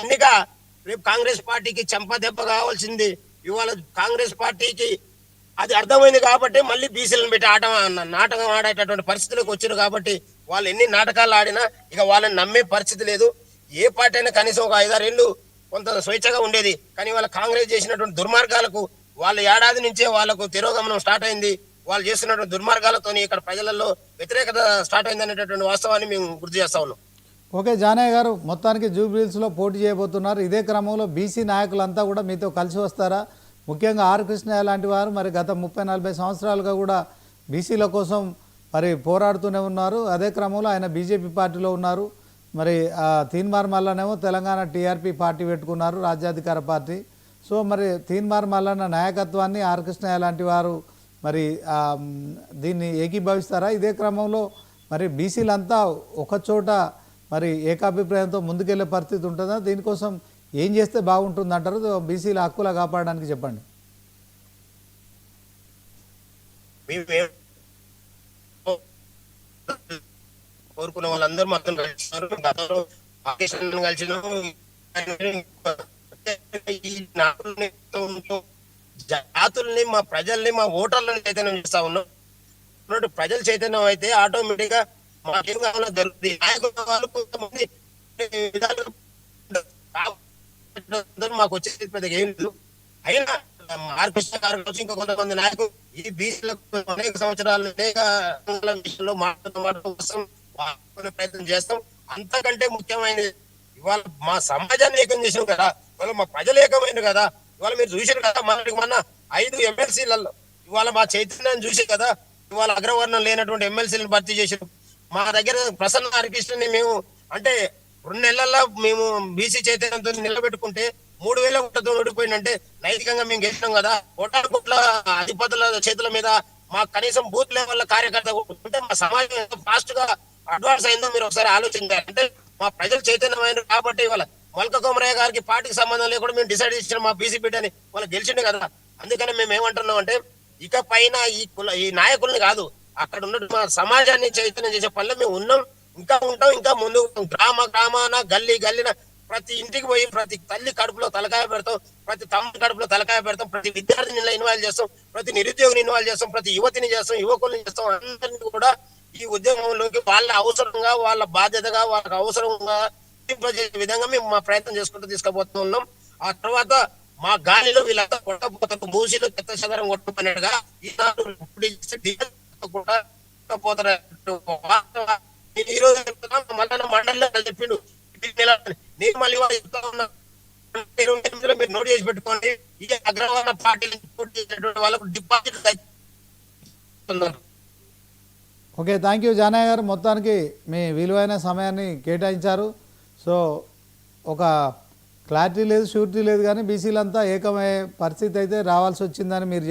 ఎన్నిక రేపు కాంగ్రెస్ పార్టీకి చెంపదెబ్బ కావాల్సింది. ఇవాళ కాంగ్రెస్ పార్టీకి అది అర్థమైంది కాబట్టి మళ్ళీ బీసీలను పెట్టి నాటకం ఆడేటటువంటి పరిస్థితులకు వచ్చారు కాబట్టి వాళ్ళు ఎన్ని నాటకాలు ఆడినా ఇక వాళ్ళని నమ్మే పరిస్థితి లేదు. ఏ పార్టీ అయినా కనీసం ఒక 5-6 ఏళ్ళు కొంత స్వేచ్ఛగా ఉండేది. కానీ వాళ్ళ కాంగ్రెస్ చేసినటువంటి దుర్మార్గాలకు వాళ్ళ ఏడాది నుంచే వాళ్ళకు తిరోగమనం స్టార్ట్ అయింది. వాళ్ళు చేస్తున్నటువంటి దుర్మార్గాలతో ఇక్కడ ప్రజలలో వ్యతిరేకత స్టార్ట్ అయింది అనేటటువంటి వాస్తవాన్ని మేము గుర్తు చేస్తా ఉన్నాం. ఓకే జానయ్య గారు, మొత్తానికి జూబ్లీహిల్స్లో పోటీ చేయబోతున్నారు. ఇదే క్రమంలో బీసీ నాయకులంతా కూడా మీతో కలిసి వస్తారా? ముఖ్యంగా ఆర్ కృష్ణయ్య లాంటి వారు మరి గత 30-40 సంవత్సరాలుగా కూడా బీసీల కోసం మరి పోరాడుతూనే ఉన్నారు. అదే క్రమంలో ఆయన బీజేపీ పార్టీలో ఉన్నారు. మరి తీన్మార్ మల్లనేమో తెలంగాణ టీఆర్పీ పార్టీ పెట్టుకున్నారు, రాజ్యాధికార పార్టీ. సో మరి తీన్మార్ మల్లన్న నాయకత్వాన్ని ఆర్ కృష్ణయ్య లాంటి వారు మరి దీన్ని ఏకీభవిస్తారా? ఇదే క్రమంలో మరి బీసీలంతా ఒకచోట మరి ఏకాభిప్రాయంతో ముందుకెళ్లే పరిస్థితి ఉంటుందా? దీనికోసం ఏం చేస్తే బాగుంటుంది అంటారు? బీసీల హక్కుల కాపాడడానికి చెప్పండి. కోరుకున్న వాళ్ళందరూ మొత్తం కలిసినారు. గతంలో కలిసినాము. ఈ జాతుల్ని, మా ప్రజల్ని, మా ఓటర్లను చైతన్యం చేస్తా ఉన్నాం. ప్రజలు చైతన్యం అయితే ఆటోమేటిక్ గా మాకేం కావాలో జరుగుతుంది. నాయకుల వాళ్ళు కొంతమంది మాకు వచ్చేది పెద్దగా ఏం లేదు. అయినా ఆర్ కృష్ణ గారు వచ్చి ఇంకా కొంతమంది నాయకులు ఈ బీసీలకు అనేక సంవత్సరాలు అనేక విషయంలో మాట్లాడడం కోసం ప్రయత్నం చేస్తాం. అంతకంటే ముఖ్యమైనది ఇవాళ మా సమాజాన్ని ఏకం చేసాం కదా, ఇవాళ మా ప్రజలు ఏకమైన కదా. ఇవాళ మీరు చూసారు కదా, మొన్న 5 ఎమ్మెల్సీలలో ఇవాళ మా చైతన్యాన్ని చూసి కదా ఇవాళ అగ్రవర్ణం లేనటువంటి ఎమ్మెల్సీలను భర్తీ చేసారు. మా దగ్గర ప్రసన్న హరికృష్ణని మేము అంటే 2 నెలల్లో మేము బీసీ చైతన్యంతో నిలబెట్టుకుంటే 3,000 ఓట్లతో ఓడిపోయిందంటే నైతికంగా మేము గెలిచినాం కదా. కోట్ల అధిపతుల చేతుల మీద మా కనీసం బూత్ లెవెల్ కార్యకర్త ఉంటే మా సమాజం ఎంత ఫాస్ట్ గా అడ్వాన్స్ అయిందో మీరు ఒకసారి ఆలోచించారు. అంటే మా ప్రజలు చైతన్యమైన కాబట్టి ఇవాళ మల్క కొమరయ్య గారికి పార్టీకి సంబంధం లేకుండా మేము డిసైడ్ చేసిన మా బీసీ బిడ్డని వాళ్ళు గెలిచిండే కదా. అందుకని మేము ఏమంటున్నాం అంటే ఇక పైన ఈ నాయకుల్ని కాదు, అక్కడ ఉన్న మా సమాజాన్ని చైతన్యం చేసే పనిలో మేము ఉన్నాం, ఇంకా ఉంటాం, ఇంకా ముందు గ్రామాన గల్లీన ప్రతి ఇంటికి పోయి ప్రతి తల్లి కడుపులో తలకాయ పెడతాం, ప్రతి తమ్ముడి కడుపులో తలకాయ పెడతాం, ప్రతి విద్యార్థిని ఇన్వాల్వ్ చేస్తాం, ప్రతి నిరుద్యోగిని ఇన్వాల్వ్ చేస్తాం, ప్రతి యువతిని చేస్తాం, యువకుల్ని చేస్తాం. అందరినీ కూడా ఈ ఉద్యమంలోకి వాళ్ళ అవసరంగా, వాళ్ళ బాధ్యతగా, వాళ్ళకి అవసరంగా విధంగా మేము మా ప్రయత్నం చేసుకుంటూ తీసుకుపోతూ ఉన్నాం. ఆ తర్వాత మా గాలిలో వీళ్ళంతా కొట్టపోతారు, మూసీలో చెత్త చెదరం కొట్టుకున్నట్టుగా ఈనాడు ఈ రోజు మళ్ళా మండలిలో చెప్పిండు నేను మళ్ళీ చెప్తా ఉన్నా, 20 మీరు నోట్ చేసి పెట్టుకోండి. ఈ అగ్రవర్ణ పార్టీలు వాళ్ళకు deposit. Okay, thank you Janaiah garu, మొత్తానికి మీ విలువైన సమయాన్ని కేటాయించారు. సో ఒక క్లారిటీ లేదు, షూరిటీ లేదు, కానీ బీసీలంతా ఏకమయ్యే పరిస్థితి అయితే రావాల్సి వచ్చిందని మీరు